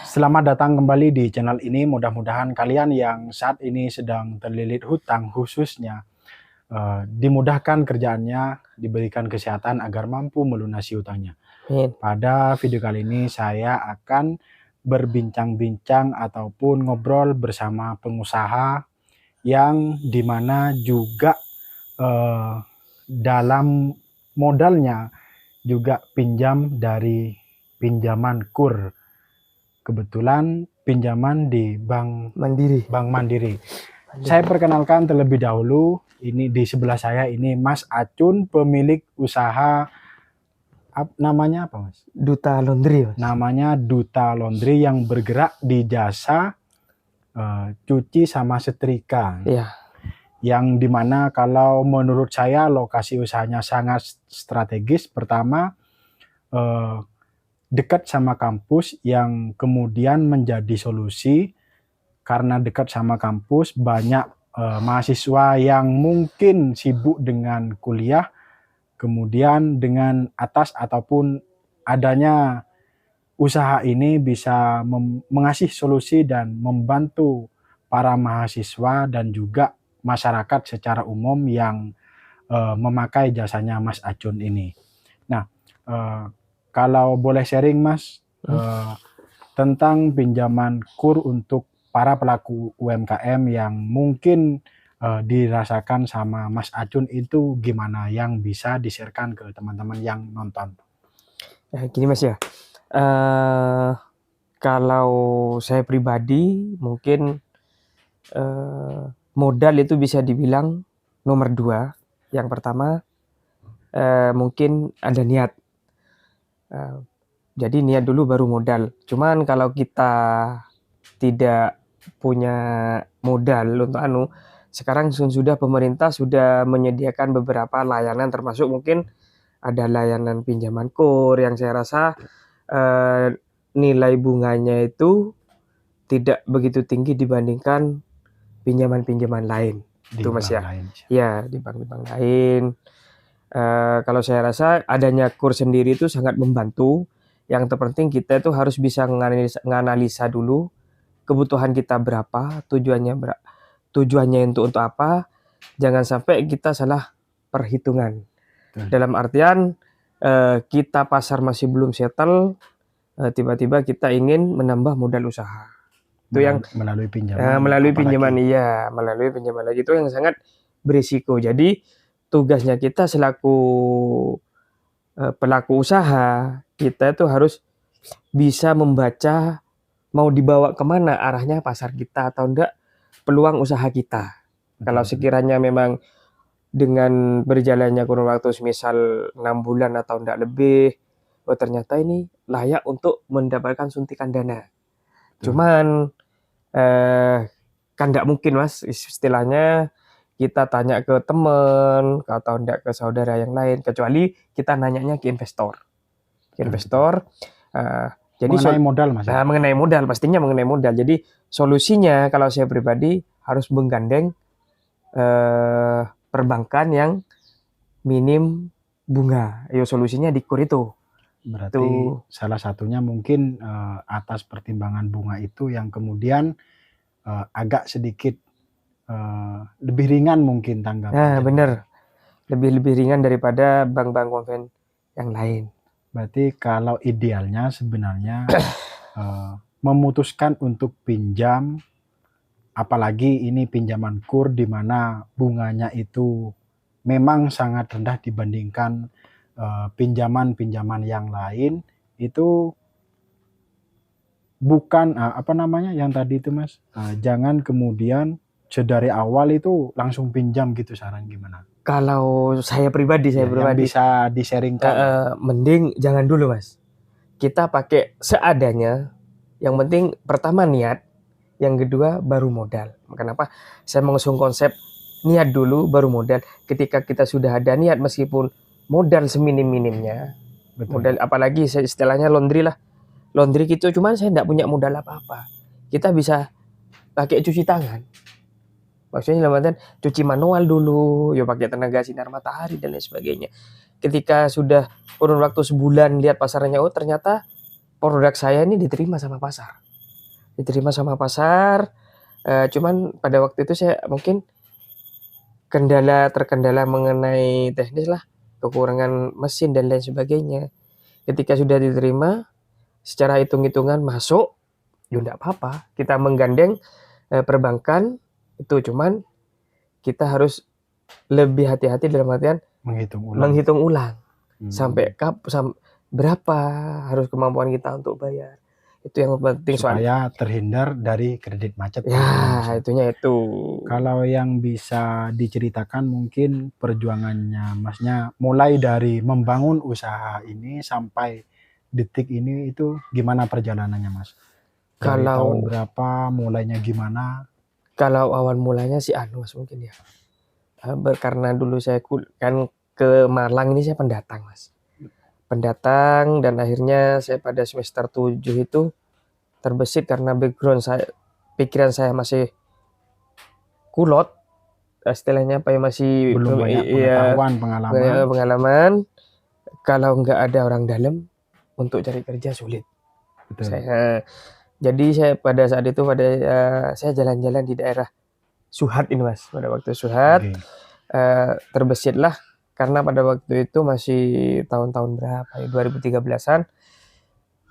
Selamat datang kembali di channel ini. Mudah-mudahan kalian yang saat ini sedang terlilit hutang khususnya dimudahkan kerjaannya, diberikan kesehatan agar mampu melunasi hutangnya. Amin. Pada video kali ini saya akan berbincang-bincang ataupun ngobrol bersama pengusaha yang dimana juga dalam modalnya juga pinjam dari pinjaman KUR. Kebetulan pinjaman di Bank Mandiri. Saya perkenalkan terlebih dahulu, ini di sebelah saya ini Mas Acun, pemilik usaha namanya apa Mas? Duta Laundry, Mas. Namanya Duta Laundry yang bergerak di jasa cuci sama setrika. Iya. Yang dimana kalau menurut saya lokasi usahanya sangat strategis. Pertama, dekat sama kampus yang kemudian menjadi solusi karena dekat sama kampus banyak mahasiswa yang mungkin sibuk dengan kuliah, kemudian dengan atas ataupun adanya usaha ini bisa mengasih solusi dan membantu para mahasiswa dan juga masyarakat secara umum yang memakai jasanya Mas Acun ini. Nah, kalau boleh sharing Mas tentang pinjaman KUR untuk para pelaku UMKM yang mungkin dirasakan sama Mas Acun itu gimana, yang bisa di-sharekan ke teman-teman yang nonton? Gini Mas ya, kalau saya pribadi mungkin modal itu bisa dibilang nomor 2. Yang pertama mungkin ada niat. Jadi niat dulu baru modal. Cuman kalau kita tidak punya modal untuk sekarang sudah pemerintah sudah menyediakan beberapa layanan, termasuk mungkin ada layanan pinjaman KUR yang saya rasa nilai bunganya itu tidak begitu tinggi dibandingkan pinjaman-pinjaman lain. Itu Mas ya. Ya, di bank-bank lain. Kalau saya rasa adanya KUR sendiri itu sangat membantu. Yang terpenting kita itu harus bisa menganalisa dulu kebutuhan kita berapa, tujuannya untuk apa. Jangan sampai kita salah perhitungan. Dalam artian kita pasar masih belum settle, tiba-tiba kita ingin menambah modal usaha. Itu yang melalui pinjaman, iya, melalui pinjaman lagi itu yang sangat berisiko. Jadi tugasnya kita selaku pelaku usaha, kita itu harus bisa membaca mau dibawa kemana arahnya pasar kita atau enggak peluang usaha kita. Kalau sekiranya memang dengan berjalannya kurun waktu misal 6 bulan atau enggak lebih, ternyata ini layak untuk mendapatkan suntikan dana. Cuman kan enggak mungkin Mas, istilahnya kita tanya ke teman atau enggak ke saudara yang lain, kecuali kita nanyanya ke investor. Jadi mengenai modal Mas. Mengenai modal, pastinya mengenai modal. Jadi solusinya kalau saya pribadi harus menggandeng perbankan yang minim bunga. Solusinya di KUR itu. Berarti salah satunya mungkin atas pertimbangan bunga itu yang kemudian agak sedikit lebih ringan mungkin tanggapannya. Benar. Lebih ringan daripada bank-bank konven yang lain. Berarti kalau idealnya sebenarnya memutuskan untuk pinjam, apalagi ini pinjaman KUR di mana bunganya itu memang sangat rendah dibandingkan pinjaman-pinjaman yang lain, itu bukan apa namanya yang tadi itu Mas, jangan kemudian sedari awal itu langsung pinjam gitu, saran gimana? Kalau saya pribadi yang bisa di-sharingkan. Mending jangan dulu Mas. Kita pakai seadanya. Yang penting pertama niat, yang kedua baru modal. Kenapa? Saya mengusung konsep niat dulu baru modal. Ketika kita sudah ada niat meskipun modal seminim-minimnya, modal apalagi istilahnya laundry lah. Laundry gitu, cuman saya enggak punya modal apa-apa. Kita bisa pakai cuci tangan. Maksudnya dalam artian cuci manual dulu, pakai tenaga sinar matahari dan lain sebagainya. Ketika sudah kurun waktu sebulan lihat pasarnya, ternyata produk saya ini diterima sama pasar. diterima sama pasar. Cuman pada waktu itu saya mungkin terkendala mengenai teknis lah, kekurangan mesin dan lain sebagainya. Ketika sudah diterima, secara hitung-hitungan masuk, ya nggak apa-apa. Kita menggandeng perbankan itu, cuman kita harus lebih hati-hati dalam artian menghitung ulang. sampai berapa harus kemampuan kita untuk bayar. Itu yang penting Supaya terhindar dari kredit macet. Ya, itunya itu. Kalau yang bisa diceritakan mungkin perjuangannya Masnya mulai dari membangun usaha ini sampai detik ini itu gimana perjalanannya Mas? Dari tahun berapa, mulainya gimana? Kalau awal mulanya sih Mas mungkin ya. Karena dulu saya kan ke Malang ini saya pendatang Mas. Pendatang dan akhirnya saya pada semester 7 itu terbesit karena background saya, pikiran saya masih kulot, istilahnya apa ya, masih belum banyak pengalaman. Kalau nggak ada orang dalam untuk cari kerja sulit. Jadi saya pada saat itu saya jalan-jalan di daerah Suhat ini Mas. Pada waktu Suhat terbesitlah karena pada waktu itu masih tahun-tahun berapa ya, 2013-an.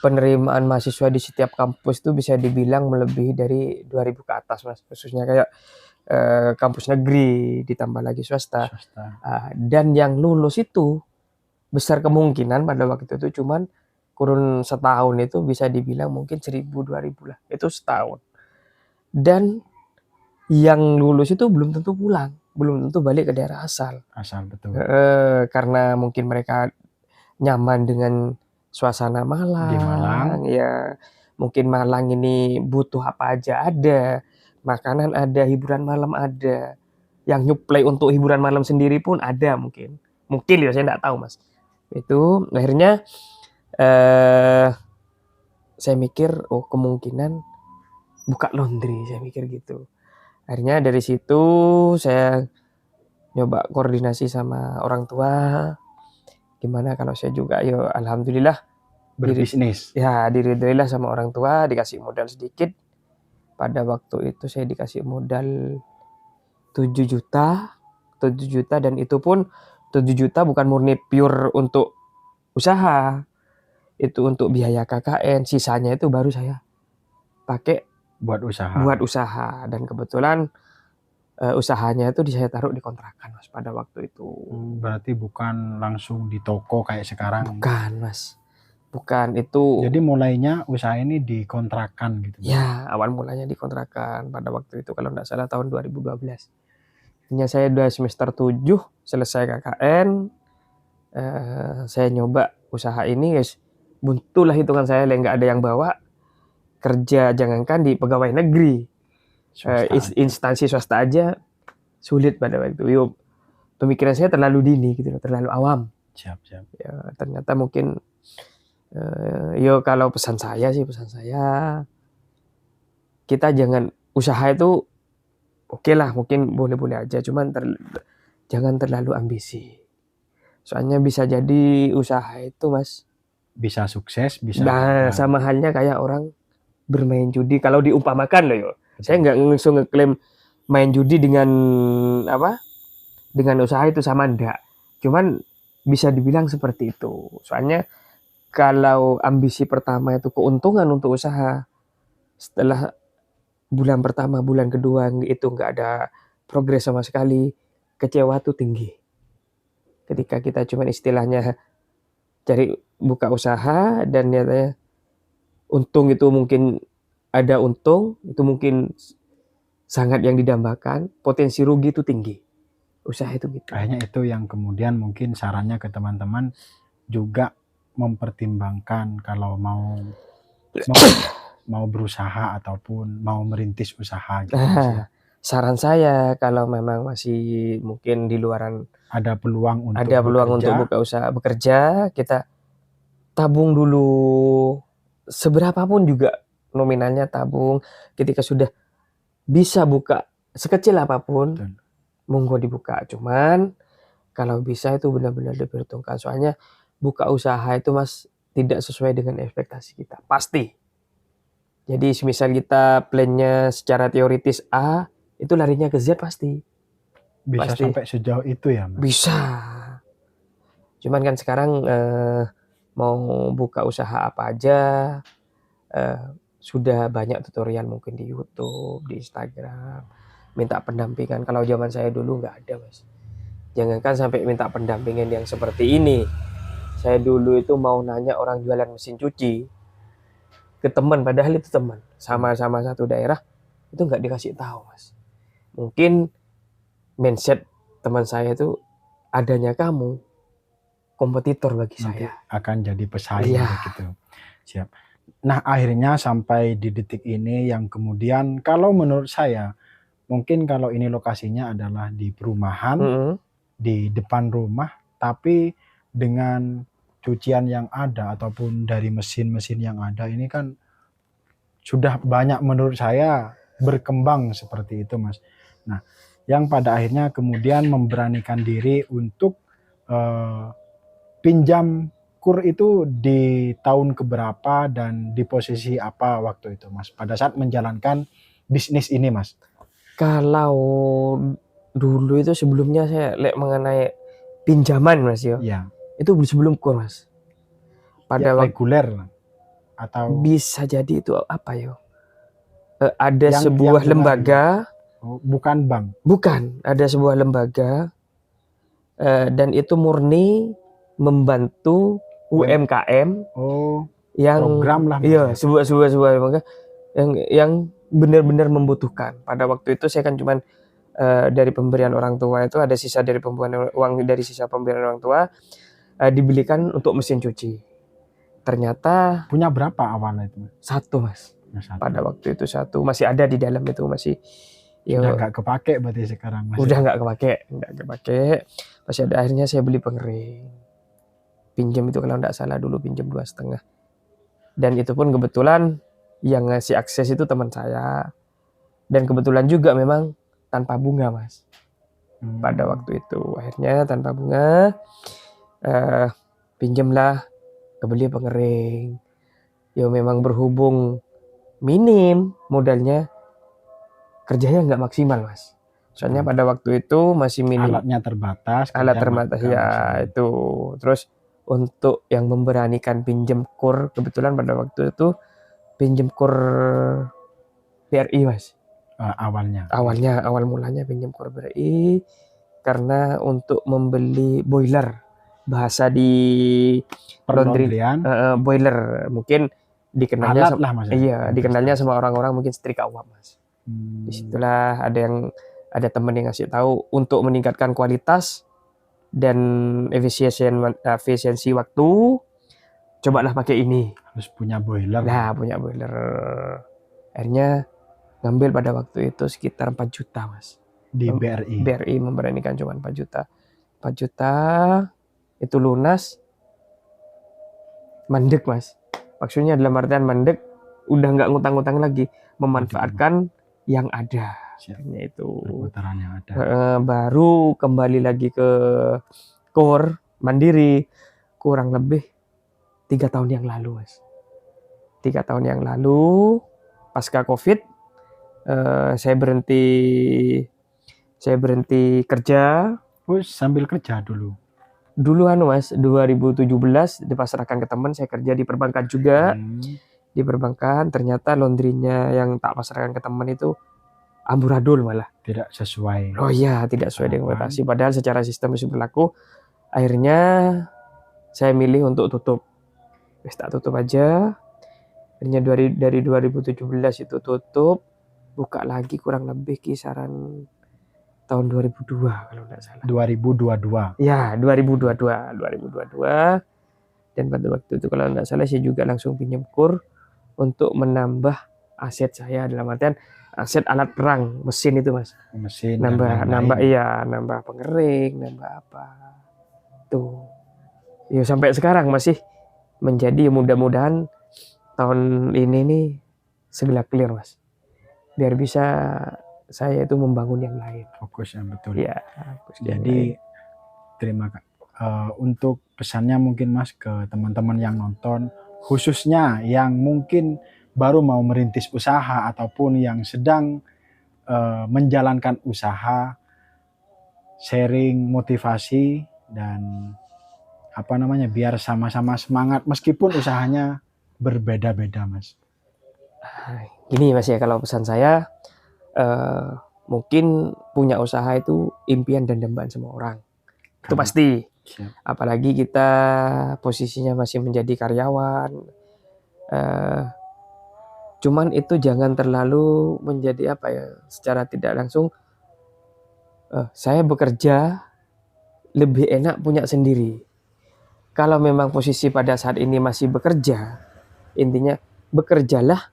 Penerimaan mahasiswa di setiap kampus itu bisa dibilang melebihi dari 2000 ke atas Mas, khususnya kayak kampus negeri ditambah lagi swasta. Dan yang lulus itu besar kemungkinan pada waktu itu cuman kurun setahun itu bisa dibilang mungkin 1000-2000 lah, itu setahun. Dan yang lulus itu belum tentu pulang, belum tentu balik ke daerah asal. Betul. Karena mungkin mereka nyaman dengan suasana Malang, di Malang, ya mungkin Malang ini butuh apa aja ada, makanan ada, hiburan malam ada, yang nyuplai untuk hiburan malam sendiri pun ada mungkin ya, saya nggak tahu Mas. Itu akhirnya saya mikir kemungkinan buka laundry, saya mikir gitu. Akhirnya dari situ saya nyoba koordinasi sama orang tua, gimana kalau saya juga alhamdulillah berbisnis. Diridhoilah sama orang tua, dikasih modal sedikit. Pada waktu itu saya dikasih modal 7 juta dan itu pun 7 juta bukan murni pure untuk usaha. Itu untuk biaya KKN, sisanya itu baru saya pakai buat usaha. Dan kebetulan usahanya itu saya taruh di kontrakan Mas pada waktu itu. Berarti bukan langsung di toko kayak sekarang? Bukan Mas, bukan itu. Jadi mulainya usaha ini di kontrakan gitu? Ya, awal mulanya di kontrakan pada waktu itu kalau nggak salah tahun 2012. Hanya saya udah semester 7 selesai KKN, saya nyoba usaha ini guys, buntu lah hitungan saya, nggak ada yang bawa kerja, jangankan di pegawai negeri, instansi swasta aja sulit pada waktu itu. Pemikiran saya terlalu dini gitu, terlalu awam. Siap. Ya, ternyata mungkin kalau pesan saya kita jangan usaha itu oke lah, mungkin boleh-boleh aja, cuman jangan terlalu ambisi. Soalnya bisa jadi usaha itu Mas bisa sukses, bisa sama halnya kayak orang bermain judi. Kalau diumpamakan loh saya nggak langsung ngeklaim main judi dengan dengan usaha itu sama, enggak. Cuman bisa dibilang seperti itu. Soalnya kalau ambisi pertama itu keuntungan untuk usaha, setelah bulan pertama, bulan kedua itu nggak ada progres sama sekali, kecewa tuh tinggi. Ketika kita cuma istilahnya cari buka usaha dan nyatanya untung itu mungkin ada untung, itu mungkin sangat yang didambakan, potensi rugi itu tinggi. Usaha itu gitu. Kayaknya itu yang kemudian mungkin sarannya ke teman-teman juga mempertimbangkan kalau mau berusaha ataupun mau merintis usaha gitu. Saran saya kalau memang masih mungkin di luaran ada peluang untuk buka usaha, bekerja, kita tabung dulu seberapa pun juga nominalnya, tabung. Ketika sudah bisa buka sekecil apapun, monggo dibuka. Cuman kalau bisa itu benar-benar diperhitungkan. Soalnya buka usaha itu Mas tidak sesuai dengan ekspektasi kita, pasti. Jadi semisal kita plannya secara teoritis A, itu larinya ke Z pasti. Bisa Pasti. sampai sejauh itu ya, Mas? Bisa. Cuman kan sekarang mau buka usaha apa aja, sudah banyak tutorial mungkin di YouTube, di Instagram, minta pendampingan. Kalau zaman saya dulu nggak ada, Mas. Jangankan sampai minta pendampingan yang seperti ini. Saya dulu itu mau nanya orang jualan mesin cuci ke teman, padahal itu teman, sama-sama satu daerah, itu nggak dikasih tahu, Mas. Mungkin mindset teman saya itu, adanya kamu kompetitor bagi Nanti saya. akan jadi pesaing Iya. gitu. Siap. Nah, akhirnya sampai di detik ini yang kemudian kalau menurut saya, mungkin kalau ini lokasinya adalah di perumahan, di depan rumah, tapi dengan cucian yang ada ataupun dari mesin-mesin yang ada ini kan sudah banyak menurut saya berkembang seperti itu, Mas. Nah, yang pada akhirnya kemudian memberanikan diri untuk pinjam kur itu di tahun keberapa dan di posisi apa waktu itu, Mas? Pada saat menjalankan bisnis ini, Mas. Kalau dulu itu sebelumnya saya mengenai pinjaman, Mas, yo. Iya. Itu sebelum kur, Mas. Pada Ya, waktu reguler lah. Atau bisa jadi itu apa yo? Ada Yang sebuah bunga lembaga, bukan bank. bukan, ada sebuah lembaga dan itu murni membantu UMKM Oh, yang program lah, Mas, iya, ya? sebuah lembaga yang benar-benar membutuhkan. Pada waktu itu saya kan cuman dari pemberian orang tua itu ada sisa dari pemberian uang dari sisa pemberian orang tua dibelikan untuk mesin cuci. Ternyata Punya berapa awalnya itu, Mas? satu, Mas. Satu. Pada waktu itu satu, masih ada di dalam itu, masih ya, Udah nggak kepake berarti sekarang, Mas? udah nggak kepake. Masih ada, akhirnya saya beli pengering. Pinjam itu kalau nggak salah dulu pinjam 2,5. Dan itu pun kebetulan yang ngasih akses itu teman saya. Dan kebetulan juga memang tanpa bunga, Mas. Pada waktu itu akhirnya tanpa bunga pinjamlah, kebeli pengering. Ya memang berhubung minim modalnya, kerjanya nggak maksimal, Mas. Soalnya pada waktu itu masih minim. Alatnya terbatas. Alat terbatas ya itu. Terus untuk yang memberanikan pinjam kur, kebetulan pada waktu itu pinjam kur BRI, Mas. Awal mulanya pinjam kur BRI karena untuk membeli boiler, bahasa di laundry, boiler mungkin dikenalnya alat lah, Mas. Iya, dikenalnya sama orang-orang mungkin setrika uap, Mas. Disitulah ada teman yang ngasih tahu untuk meningkatkan kualitas dan efisiensi waktu, cobalah pakai ini. Harus punya boiler. Nah, punya boiler. Akhirnya ngambil pada waktu itu sekitar 4 juta, Mas. Di BRI. BRI memberanikan cuma 4 juta. 4 juta itu lunas. Mandek, Mas. Maksudnya dalam artian mandek, udah nggak ngutang-ngutang lagi, memanfaatkan yang ada. Hanya itu. Perputaran yang ada. Baru kembali lagi ke KUR mandiri kurang lebih 3 tahun yang lalu, Mas. 3 tahun yang lalu pasca COVID saya berhenti kerja. Sambil kerja dulu. Dulu Mas, 2017 dipasrahkan ke teman, saya kerja di perbankan juga. Di perbankan ternyata laundrynya yang tak pasrahkan ke teman itu amburadul malah. Tidak sesuai. Oh iya, tidak sesuai dengan ekspektasi. Padahal secara sistem masih berlaku. Akhirnya saya milih untuk tutup. Tak tutup aja. Akhirnya dari 2017 itu tutup. Buka lagi kurang lebih kisaran tahun 2002 kalau tidak salah. 2022. Ya, 2022. Dan pada waktu itu kalau tidak salah saya juga langsung pinjam kur untuk menambah aset saya, dalam artian aset alat perang, mesin itu, Mas. Mesin. Nambah pengering, nambah apa. Tuh. Ya sampai sekarang masih menjadi, mudah-mudahan tahun ini nih segera clear, Mas. Biar bisa saya itu membangun yang lain. Fokus yang betul. Ya, jadi terima kasih. Untuk pesannya mungkin, Mas, ke teman-teman yang nonton, khususnya yang mungkin baru mau merintis usaha ataupun yang sedang menjalankan usaha, sharing motivasi dan biar sama-sama semangat meskipun usahanya berbeda-beda, Mas. Gini Mas ya, kalau pesan saya mungkin punya usaha itu impian dan dambaan semua orang. Itu pasti. Siap. Apalagi kita posisinya masih menjadi karyawan. Cuman itu jangan terlalu menjadi secara tidak langsung saya bekerja lebih enak punya sendiri. Kalau memang posisi pada saat ini masih bekerja, intinya bekerjalah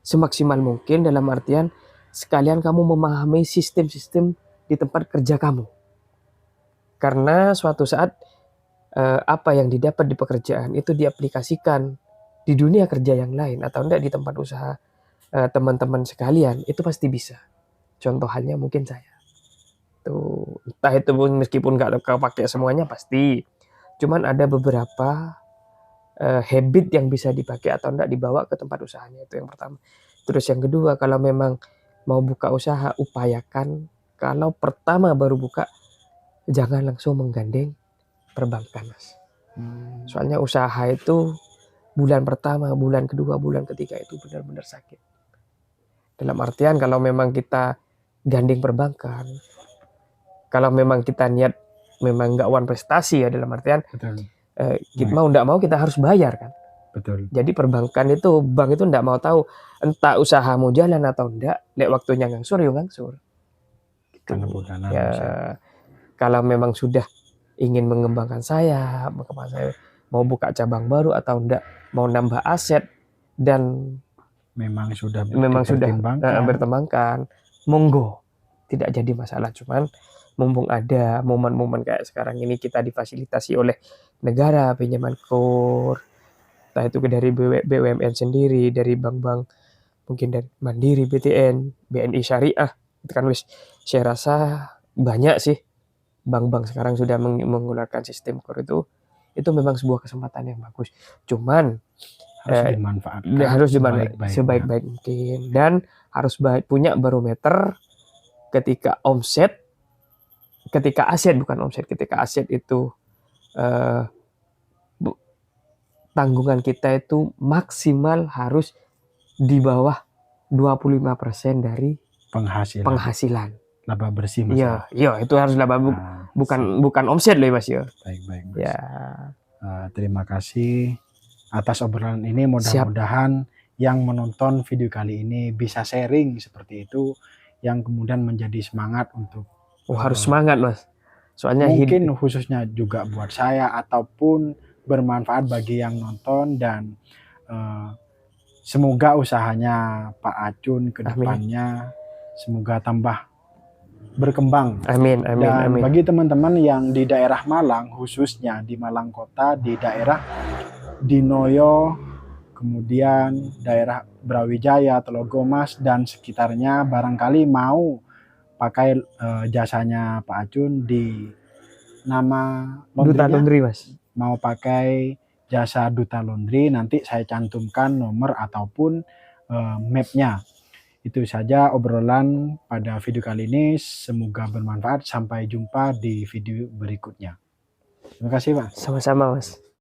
semaksimal mungkin, dalam artian sekalian kamu memahami sistem-sistem di tempat kerja kamu. Karena suatu saat apa yang didapat di pekerjaan itu diaplikasikan di dunia kerja yang lain atau enggak di tempat usaha teman-teman sekalian, itu pasti bisa. Contoh halnya mungkin saya. Entah itu meskipun nggak pakai semuanya pasti. Cuman ada beberapa habit yang bisa dipakai atau enggak dibawa ke tempat usahanya, itu yang pertama. Terus yang kedua, kalau memang mau buka usaha, upayakan kalau pertama baru buka jangan langsung menggandeng perbankan, Mas. Soalnya usaha itu bulan pertama, bulan kedua, bulan ketiga itu benar-benar sakit. Dalam artian kalau memang kita gandeng perbankan, kalau memang kita niat memang nggak one prestasi ya, dalam artian kita mau nggak mau kita harus bayar kan. Betul. Jadi perbankan itu, bank itu nggak mau tahu entah usaha mau jalan atau enggak, nek waktunya ngangsur ya ngangsur. Ya, kalau memang sudah ingin mengembangkan saya mau buka cabang baru atau enggak, mau nambah aset dan memang sudah bertembangkan, monggo, tidak jadi masalah. Cuman mumpung ada momen-momen kayak sekarang ini kita difasilitasi oleh negara pinjaman KUR, entah itu dari BUMN sendiri, dari bank-bank, mungkin dari Mandiri, BTN, BNI Syariah, itu kan saya rasa banyak sih bank-bank sekarang sudah menggunakan sistem KUR itu memang sebuah kesempatan yang bagus. Cuman harus dimanfaatkan sebaik-baik mungkin, dan harus punya barometer ketika ketika aset itu tanggungan kita itu maksimal harus di bawah 25% dari penghasilan. Laba bersih, Mas. Iya, itu harus laba, bukan omset loh, Mas ya. Baik, Mas. Ya. Terima kasih atas obrolan ini. Mudah-mudahan yang menonton video kali ini bisa sharing seperti itu, yang kemudian menjadi semangat untuk harus semangat, Mas. Soalnya mungkin khususnya juga buat saya ataupun bermanfaat bagi yang nonton, dan semoga usahanya Pak Acun ke depannya semoga tambah berkembang. Amin. Bagi teman-teman yang di daerah Malang, khususnya di Malang Kota, di daerah Dinoyo, kemudian daerah Brawijaya, Telogomas dan sekitarnya, barangkali mau pakai jasanya Pak Acun di nama Duta Laundry, Mas. Mau pakai jasa Duta Laundry, nanti saya cantumkan nomor ataupun mapnya. Itu saja obrolan pada video kali ini, semoga bermanfaat. Sampai jumpa di video berikutnya. Terima kasih, Pak. Sama-sama, Mas.